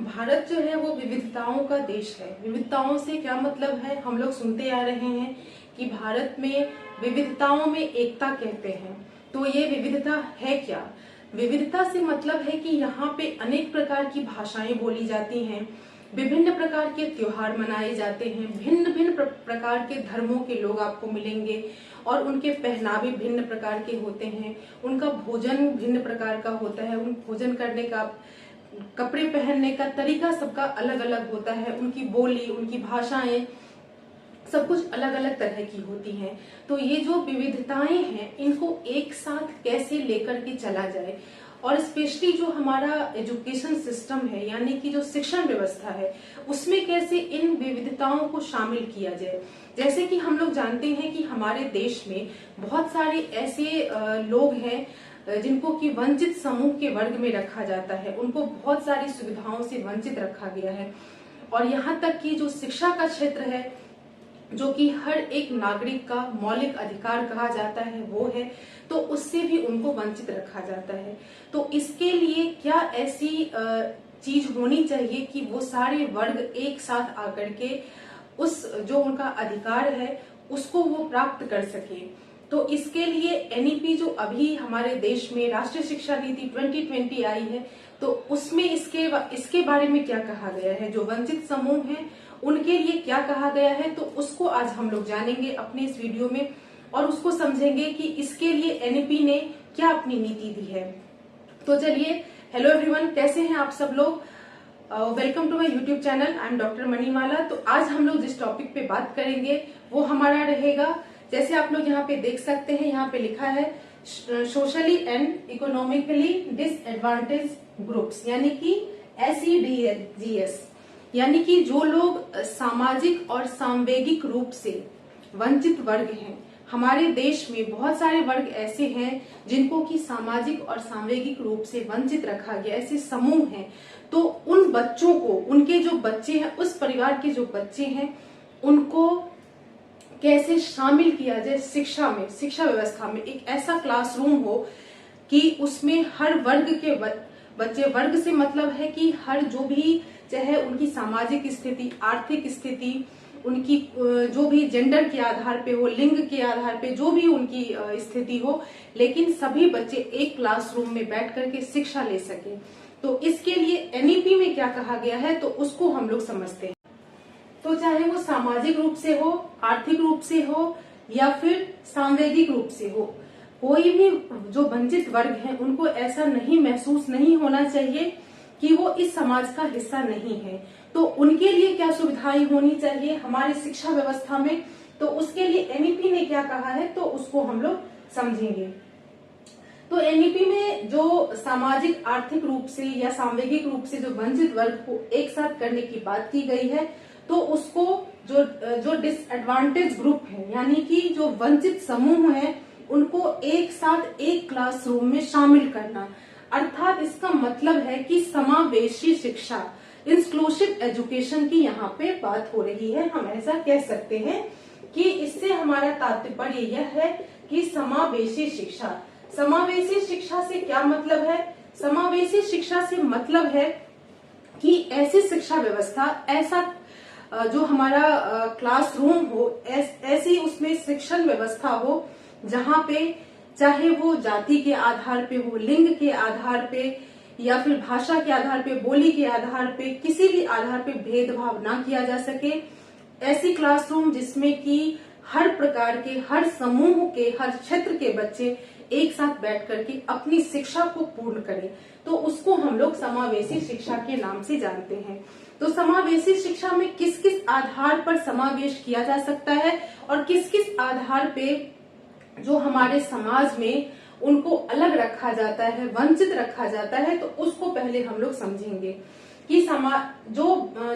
भारत जो है वो विविधताओं का देश है। विविधताओं से क्या मतलब है, हम लोग सुनते आ रहे हैं कि भारत में विविधताओं में एकता कहते हैं। तो ये विविधता है क्या? विविधता से मतलब है कि यहाँ पे अनेक प्रकार की भाषाएं बोली जाती हैं, विभिन्न प्रकार के त्योहार मनाए जाते हैं, भिन्न भिन्न प्रकार के धर्मों के लोग आपको मिलेंगे और उनके पहनावे भिन्न प्रकार के होते हैं, उनका भोजन भिन्न प्रकार का होता है, उन भोजन करने का, कपड़े पहनने का तरीका सबका अलग अलग होता है, उनकी बोली, उनकी भाषाएं सब कुछ अलग अलग तरह की होती हैं। तो ये जो विविधताएं हैं इनको एक साथ कैसे लेकर के चला जाए, और स्पेशली जो हमारा एजुकेशन सिस्टम है यानी कि जो शिक्षण व्यवस्था है उसमें कैसे इन विविधताओं को शामिल किया जाए। जैसे कि हम लोग जानते हैं कि हमारे देश में बहुत सारे ऐसे लोग हैं जिनको कि वंचित समूह के वर्ग में रखा जाता है, उनको बहुत सारी सुविधाओं से वंचित रखा गया है। और यहाँ तक कि जो शिक्षा का क्षेत्र है जो कि हर एक नागरिक का मौलिक अधिकार कहा जाता है वो है, तो उससे भी उनको वंचित रखा जाता है। तो इसके लिए क्या ऐसी चीज होनी चाहिए कि वो सारे वर्ग एक साथ आकर के उस जो उनका अधिकार है उसको वो प्राप्त कर सके। तो इसके लिए एनईपी जो अभी हमारे देश में राष्ट्रीय शिक्षा नीति 2020 आई है, तो उसमें इसके बारे में क्या कहा गया है, जो वंचित समूह हैं उनके लिए क्या कहा गया है, तो उसको आज हम लोग जानेंगे अपने इस वीडियो में और उसको समझेंगे कि इसके लिए एनईपी ने क्या अपनी नीति दी है। तो चलिए, हेलो एवरीवन, कैसे हैं आप सब लोग? Welcome to my YouTube channel. I am doctor Manimala. तो आज हम लोग जिस टॉपिक पे बात करेंगे वो हमारा रहेगा, जैसे आप लोग यहाँ पे देख सकते हैं, यहाँ पे लिखा है socially and economically disadvantage groups, यानी कि SEDGS, यानी कि जो लोग सामाजिक और सांवेगिक रूप से वंचित वर्ग हैं। हमारे देश में बहुत सारे वर्ग ऐसे हैं जिनको कि सामाजिक और सांवेगिक रूप से वंचित रखा गया, ऐसे समूह हैं। तो उन बच्चों को, उनके जो बच्चे हैं, उस परिवार के जो बच्चे हैं, उनको कैसे शामिल किया जाए शिक्षा में, शिक्षा व्यवस्था में। एक ऐसा क्लासरूम हो कि उसमें हर वर्ग के बच्चे, वर्ग से मतलब है कि हर जो भी, चाहे उनकी सामाजिक स्थिति, आर्थिक स्थिति, उनकी जो भी जेंडर के आधार पे हो, लिंग के आधार पे जो भी उनकी स्थिति हो, लेकिन सभी बच्चे एक क्लासरूम में बैठ करके शिक्षा ले सके। तो इसके लिए एनईपी में क्या कहा गया है तो उसको हम लोग समझते हैं। तो चाहे वो सामाजिक रूप से हो, आर्थिक रूप से हो या फिर सांवेगिक रूप से हो, कोई भी जो वंचित वर्ग है उनको ऐसा नहीं महसूस नहीं होना चाहिए कि वो इस समाज का हिस्सा नहीं है। तो उनके लिए क्या सुविधाएं होनी चाहिए हमारी शिक्षा व्यवस्था में, तो उसके लिए एनईपी ने क्या कहा है तो उसको हम लोग समझेंगे। तो एनईपी में जो सामाजिक, आर्थिक रूप से या सांवेगिक रूप से जो वंचित वर्ग को एक साथ करने की बात की गई है, तो उसको जो डिसएडवांटेज ग्रुप है यानी कि जो वंचित समूह है उनको एक साथ एक क्लासरूम में शामिल करना, अर्थात इसका मतलब है कि समावेशी शिक्षा, इंक्लूसिव एजुकेशन की यहाँ पे बात हो रही है। हम ऐसा कह सकते हैं कि इससे हमारा तात्पर्य यह है कि समावेशी शिक्षा। समावेशी शिक्षा से क्या मतलब है? समावेशी शिक्षा से मतलब है कि ऐसी शिक्षा व्यवस्था, ऐसा जो हमारा क्लासरूम हो, ऐसी उसमें शिक्षण व्यवस्था हो जहाँ पे चाहे वो जाति के आधार पे हो, लिंग के आधार पे या फिर भाषा के आधार पे, बोली के आधार पे, किसी भी आधार पे भेदभाव ना किया जा सके। ऐसी क्लासरूम जिसमें कि हर प्रकार के, हर समूह के, हर क्षेत्र के बच्चे एक साथ बैठ करके अपनी शिक्षा को पूर्ण करें, तो उसको हम लोग समावेशी शिक्षा के नाम से जानते हैं। तो समावेशी शिक्षा में किस किस आधार पर समावेश किया जा सकता है और किस किस आधार पे जो हमारे समाज में उनको अलग रखा जाता है, वंचित रखा जाता है, तो उसको पहले हम लोग समझेंगे कि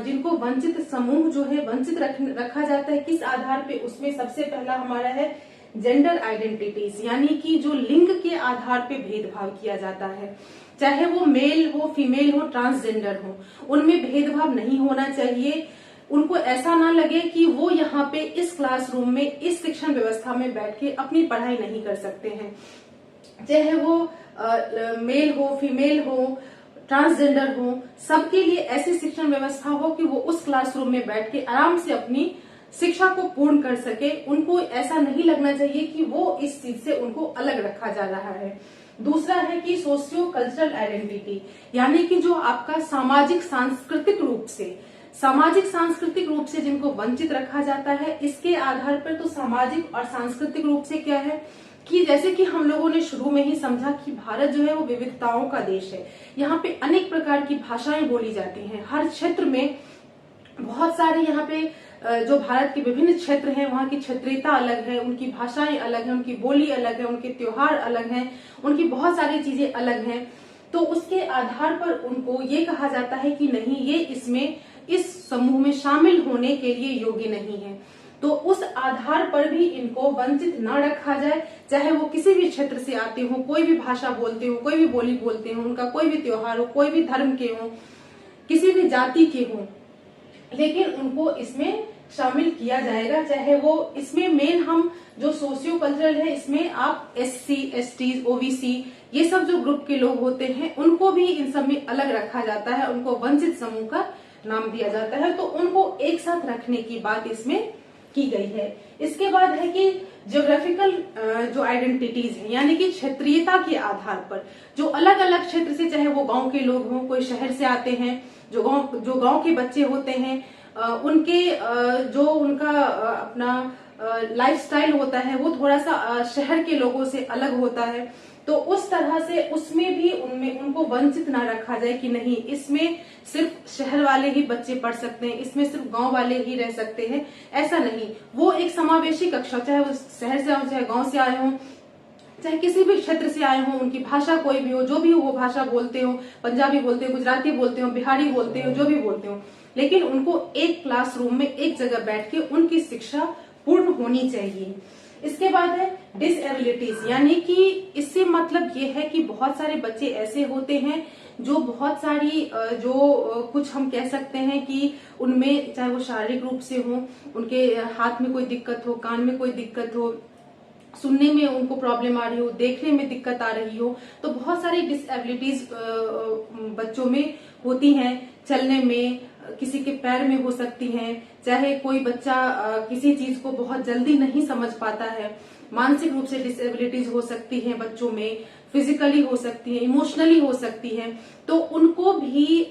जिनको वंचित समूह जो है वंचित रखा जाता है किस आधार पे। उसमें सबसे पहला हमारा है जेंडर आइडेंटिटीज, यानी कि जो लिंग के आधार पे भेदभाव किया जाता है, चाहे वो मेल हो, फीमेल हो, ट्रांसजेंडर हो, उनमें भेदभाव नहीं होना चाहिए। उनको ऐसा ना लगे कि वो यहाँ पे इस क्लासरूम में, इस शिक्षण व्यवस्था में बैठ के अपनी पढ़ाई नहीं कर सकते हैं, चाहे वो मेल हो, फीमेल हो, ट्रांसजेंडर हो, सबके लिए ऐसी शिक्षण व्यवस्था हो कि वो उस क्लासरूम में बैठ के आराम से अपनी शिक्षा को पूर्ण कर सके। उनको ऐसा नहीं लगना चाहिए कि वो इस चीज से उनको अलग रखा जा रहा है। दूसरा है कि सोशियो कल्चरल आइडेंटिटी, यानी कि जो आपका सामाजिक सांस्कृतिक रूप से जिनको वंचित रखा जाता है, इसके आधार पर तो सामाजिक और सांस्कृतिक रूप से क्या है कि जैसे कि हम लोगों ने शुरू में ही समझा कि भारत जो है वो विविधताओं का देश है। यहाँ पे अनेक प्रकार की भाषाएं बोली जाती हैं, हर क्षेत्र में बहुत सारे यहाँ पे जो भारत के विभिन्न क्षेत्र हैं वहाँ की क्षेत्रीयता अलग है, उनकी भाषाएं अलग है, उनकी बोली अलग है, उनके त्योहार अलग हैं, उनकी बहुत सारी चीजें अलग हैं। तो उसके आधार पर उनको ये कहा जाता है कि नहीं, ये इसमें इस समूह में शामिल होने के लिए योग्य नहीं है। तो उस आधार पर भी इनको वंचित न रखा जाए, चाहे वो किसी भी क्षेत्र से आते हो, कोई भी भाषा बोलते हो, कोई भी बोली बोलते हो, उनका कोई भी त्योहार हो, कोई भी धर्म के हो, किसी भी जाति के हो, लेकिन उनको इसमें शामिल किया जाएगा। चाहे वो इसमें मेन हम जो सोशियो कल्चरल है, इसमें आप SC, ST, OBC ये सब जो ग्रुप के लोग होते हैं उनको भी इन सब में अलग रखा जाता है, उनको वंचित समूह का नाम दिया जाता है। तो उनको एक साथ रखने की बात इसमें की गई है। इसके बाद है कि ज्योग्राफिकल जो आइडेंटिटीज है, यानी कि क्षेत्रीयता के आधार पर जो अलग अलग क्षेत्र से, चाहे वो गांव के लोग हों, कोई शहर से आते हैं, जो गांव के बच्चे होते हैं, उनके जो उनका अपना लाइफस्टाइल होता है वो थोड़ा सा शहर के लोगों से अलग होता है। तो उस तरह से उसमें भी उनको वंचित ना रखा जाए कि नहीं, इसमें सिर्फ शहर वाले ही बच्चे पढ़ सकते हैं, इसमें सिर्फ गांव वाले ही रह सकते हैं, ऐसा नहीं। वो एक समावेशी कक्षा, चाहे वो शहर से आए, चाहे गांव से आए हों, चाहे किसी भी क्षेत्र से आए हों, उनकी भाषा कोई भी हो, जो भी वो भाषा बोलते हो, पंजाबी बोलते हो, गुजराती बोलते हो, बिहारी बोलते हो, जो भी बोलते हो, लेकिन उनको एक क्लासरूम में एक जगह बैठ के उनकी शिक्षा पूर्ण होनी चाहिए। इसके बाद है डिसएबिलिटीज, यानी कि इससे मतलब ये है कि बहुत सारे बच्चे ऐसे होते हैं जो बहुत सारी जो कुछ हम कह सकते हैं कि उनमें, चाहे वो शारीरिक रूप से हो, उनके हाथ में कोई दिक्कत हो, कान में कोई दिक्कत हो, सुनने में उनको प्रॉब्लम आ रही हो, देखने में दिक्कत आ रही हो, तो बहुत सारी डिसएबिलिटीज बच्चों में होती हैं। चलने में, किसी के पैर में हो सकती हैं, चाहे कोई बच्चा किसी चीज को बहुत जल्दी नहीं समझ पाता है, मानसिक रूप से डिसएबिलिटीज हो सकती हैं बच्चों में, फिजिकली हो सकती है, इमोशनली हो सकती है। तो उनको भी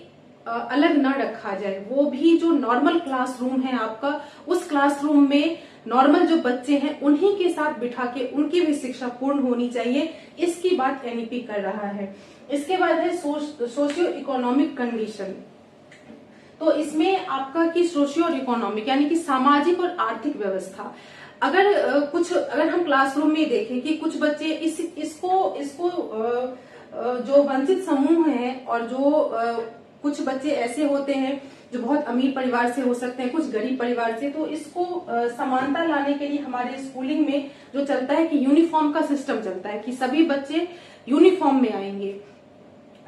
अलग ना रखा जाए। वो भी जो नॉर्मल क्लासरूम है आपका, उस क्लासरूम में नॉर्मल जो बच्चे हैं उन्हीं के साथ बिठा के उनकी भी शिक्षा पूर्ण होनी चाहिए, इसकी बात NEP कर रहा है। इसके बाद है सोशियो इकोनॉमिक कंडीशन। तो इसमें आपका कि सोशियो इकोनॉमिक यानी कि सामाजिक और आर्थिक व्यवस्था, अगर हम क्लासरूम में देखें कि कुछ बच्चे इसको जो वंचित समूह है, और जो कुछ बच्चे ऐसे होते हैं जो बहुत अमीर परिवार से हो सकते हैं, कुछ गरीब परिवार से, तो इसको समानता लाने के लिए हमारे स्कूलिंग में जो चलता है कि यूनिफॉर्म का सिस्टम चलता है कि सभी बच्चे यूनिफॉर्म में आएंगे,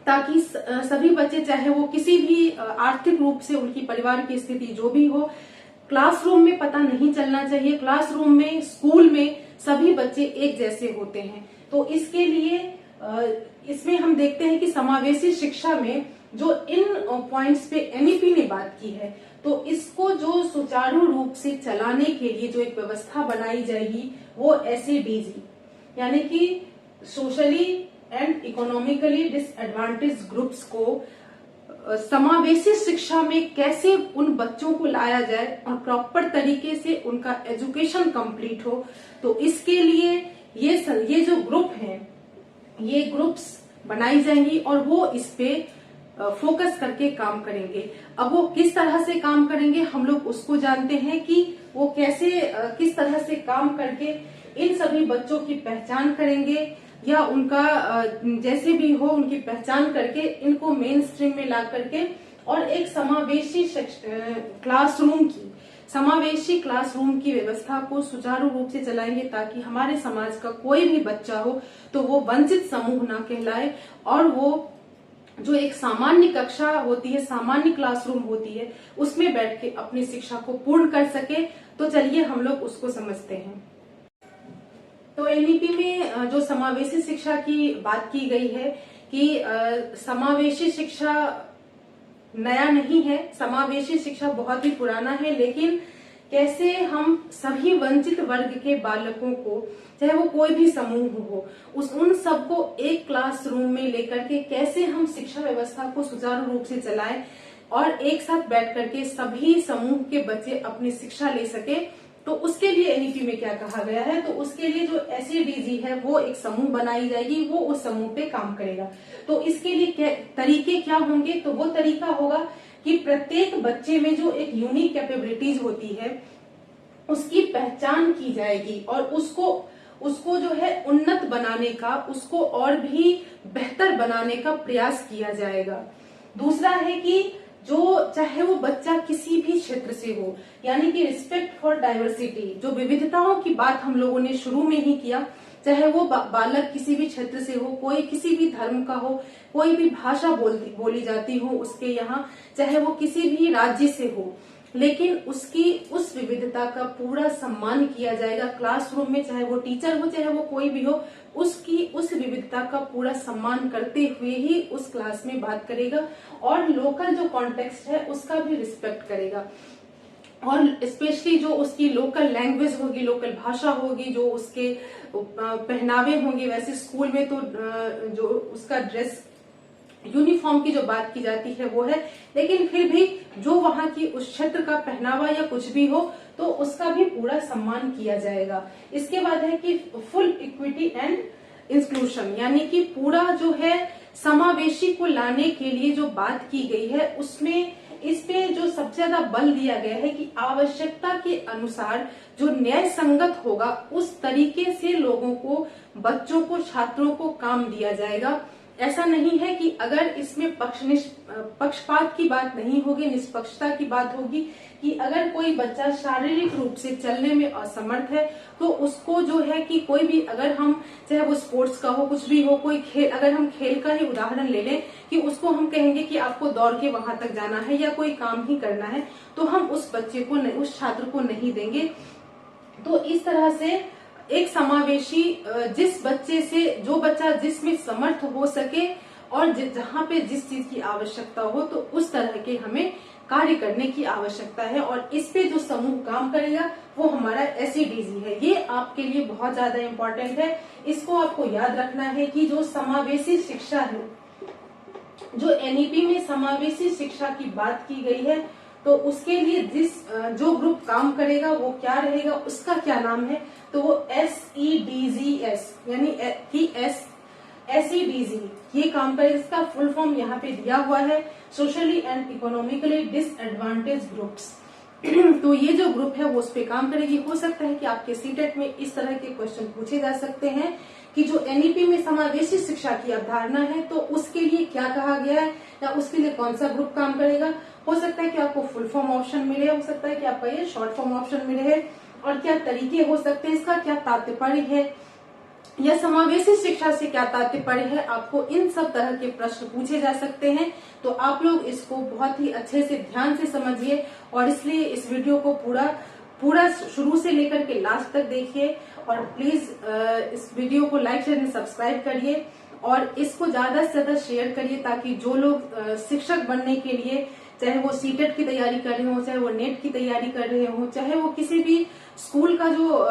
ताकि सभी बच्चे, चाहे वो किसी भी आर्थिक रूप से उनकी परिवार की स्थिति जो भी हो, क्लासरूम में पता नहीं चलना चाहिए। क्लासरूम में, स्कूल में सभी बच्चे एक जैसे होते हैं। तो इसके लिए इसमें हम देखते हैं कि समावेशी शिक्षा में जो इन पॉइंट्स पे NEP ने बात की है, तो इसको जो सुचारू रूप से चलाने के लिए जो एक व्यवस्था बनाई जाएगी वो SEDG, यानी कि socially and economically disadvantage groups को समावेशी शिक्षा में कैसे उन बच्चों को लाया जाए और प्रॉपर तरीके से उनका एजुकेशन कंप्लीट हो। तो इसके लिए ये जो ग्रुप हैं, ये ग्रुप्स बनाई जाएंगी और वो इस पे फोकस करके काम करेंगे। अब वो किस तरह से काम करेंगे हम लोग उसको जानते हैं कि वो कैसे किस तरह से काम करके इन सभी बच्चों की पहचान करेंगे, या उनका जैसे भी हो उनकी पहचान करके इनको मेन स्ट्रीम में ला करके और एक समावेशी क्लासरूम की व्यवस्था को सुचारू रूप से चलाएंगे, ताकि हमारे समाज का कोई भी बच्चा हो तो वो वंचित समूह ना कहलाए, और वो जो एक सामान्य कक्षा होती है, सामान्य क्लासरूम होती है, उसमें बैठ के अपनी शिक्षा को पूर्ण कर सके। तो चलिए हम लोग उसको समझते हैं। तो NEP में जो समावेशी शिक्षा की बात की गई है कि समावेशी शिक्षा नया नहीं है, समावेशी शिक्षा बहुत ही पुराना है, लेकिन कैसे हम सभी वंचित वर्ग के बालकों को, चाहे वो कोई भी समूह हो, उन सबको एक क्लासरूम में लेकर के कैसे हम शिक्षा व्यवस्था को सुचारू रूप से चलाएं और एक साथ बैठ करके सभी समूह के बच्चे अपनी शिक्षा ले सके। तो उसके लिए एनईपी में क्या कहा गया है, तो उसके लिए जो एसईडीजी है वो एक समूह बनाई जाएगी, वो उस समूह पे काम करेगा। तो इसके लिए तरीके क्या होंगे, तो वो तरीका होगा कि प्रत्येक बच्चे में जो एक यूनिक कैपेबिलिटीज होती है उसकी पहचान की जाएगी और उसको जो है उन्नत बनाने का, उसको और भी बेहतर बनाने का प्रयास किया जाएगा। दूसरा है कि जो चाहे वो बच्चा किसी भी क्षेत्र से हो, यानी कि रिस्पेक्ट फॉर डाइवर्सिटी, जो विविधताओं की बात हम लोगों ने शुरू में ही किया, चाहे वो बालक किसी भी क्षेत्र से हो, कोई किसी भी धर्म का हो, कोई भी भाषा बोली जाती हो उसके यहाँ, चाहे वो किसी भी राज्य से हो, लेकिन उसकी उस विविधता का पूरा सम्मान किया जाएगा क्लासरूम में, चाहे वो टीचर हो चाहे वो कोई भी हो, उसकी उस विविधता का पूरा सम्मान करते हुए ही उस क्लास में बात करेगा और लोकल जो कॉन्टेक्स्ट है उसका भी रिस्पेक्ट करेगा। और स्पेशली जो उसकी लोकल लैंग्वेज होगी, लोकल भाषा होगी, जो उसके पहनावे होंगे, वैसे स्कूल में तो जो उसका ड्रेस यूनिफॉर्म की जो बात की जाती है वो है, लेकिन फिर भी जो वहां की उस क्षेत्र का पहनावा या कुछ भी हो तो उसका भी पूरा सम्मान किया जाएगा। इसके बाद है कि फुल इक्विटी एंड इंक्लूशन, यानी कि पूरा जो है समावेशी को लाने के लिए जो बात की गई है उसमें इस पे जो सबसे ज्यादा बल दिया गया है कि आवश्यकता के अनुसार जो न्याय संगत होगा उस तरीके से लोगों को, बच्चों को, छात्रों को काम दिया जाएगा। ऐसा नहीं है कि अगर इसमें पक्षपात की बात नहीं होगी, निष्पक्षता की बात होगी कि अगर कोई बच्चा शारीरिक रूप से चलने में असमर्थ है तो उसको जो है कि कोई भी, अगर हम चाहे वो स्पोर्ट्स का हो, कुछ भी हो, कोई खेल, अगर हम खेल का ही उदाहरण ले लें कि उसको हम कहेंगे कि आपको दौड़ के वहां तक जाना है या कोई काम ही करना है, तो हम उस बच्चे को, उस छात्र को नहीं देंगे। तो इस तरह से एक समावेशी, जिस बच्चे से, जो बच्चा जिसमें समर्थ हो सके और जहाँ पे जिस चीज की आवश्यकता हो तो उस तरह के हमें कार्य करने की आवश्यकता है। और इस पे जो समूह काम करेगा वो हमारा एसईडीजी है। ये आपके लिए बहुत ज्यादा इम्पोर्टेंट है, इसको आपको याद रखना है कि जो समावेशी शिक्षा है, जो एनईपी में समावेशी शिक्षा की बात की गई है, तो उसके लिए जो ग्रुप काम करेगा वो क्या रहेगा, उसका क्या नाम है, तो वो SEDGS यानी कि SEDG ये काम करेगा। इसका फुल फॉर्म यहाँ पे दिया हुआ है, socially and economically disadvantage groups. तो ये जो ग्रुप है वो उस पे काम करेगी। हो सकता है कि आपके सीटेट में इस तरह के क्वेश्चन पूछे जा सकते हैं कि जो एनईपी में समावेशी शिक्षा की अवधारणा है तो उसके लिए क्या कहा गया है या उसके लिए कौन सा ग्रुप काम करेगा। हो सकता है कि आपको फुल फॉर्म ऑप्शन मिले, हो सकता है कि आपका ये शॉर्ट फॉर्म ऑप्शन मिले है, और क्या तरीके हो सकते हैं, इसका क्या तात्पर्य है या समावेशी शिक्षा से क्या तात्पर्य है, आपको इन सब तरह के प्रश्न पूछे जा सकते हैं। तो आप लोग इसको बहुत ही अच्छे से ध्यान से समझिए और इसलिए इस वीडियो को पूरा शुरू से लेकर के लास्ट तक देखिए और प्लीज इस वीडियो को लाइक शेयर एंड सब्सक्राइब करिए और इसको ज्यादा से ज्यादा शेयर करिए ताकि जो लोग शिक्षक बनने के लिए, चाहे वो सीटेट की तैयारी कर रहे हो, चाहे वो नेट की तैयारी कर रहे हो, चाहे वो किसी भी स्कूल का जो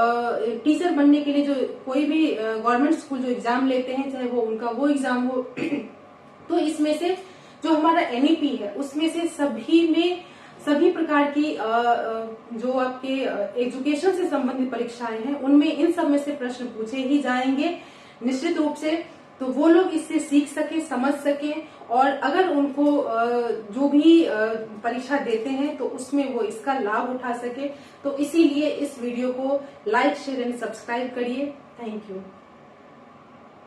टीचर बनने के लिए जो कोई भी गवर्नमेंट स्कूल जो एग्जाम लेते हैं, चाहे वो उनका वो एग्जाम हो, तो इसमें से जो हमारा एनईपी है उसमें से सभी प्रकार की जो आपके एजुकेशन से संबंधित परीक्षाएं हैं उनमें इन सब में से प्रश्न पूछे ही जाएंगे निश्चित रूप से। तो वो लोग इससे सीख सके, समझ सके और अगर उनको जो भी परीक्षा देते हैं तो उसमें वो इसका लाभ उठा सके। तो इसीलिए इस वीडियो को लाइक शेयर एंड सब्सक्राइब करिए। Thank you.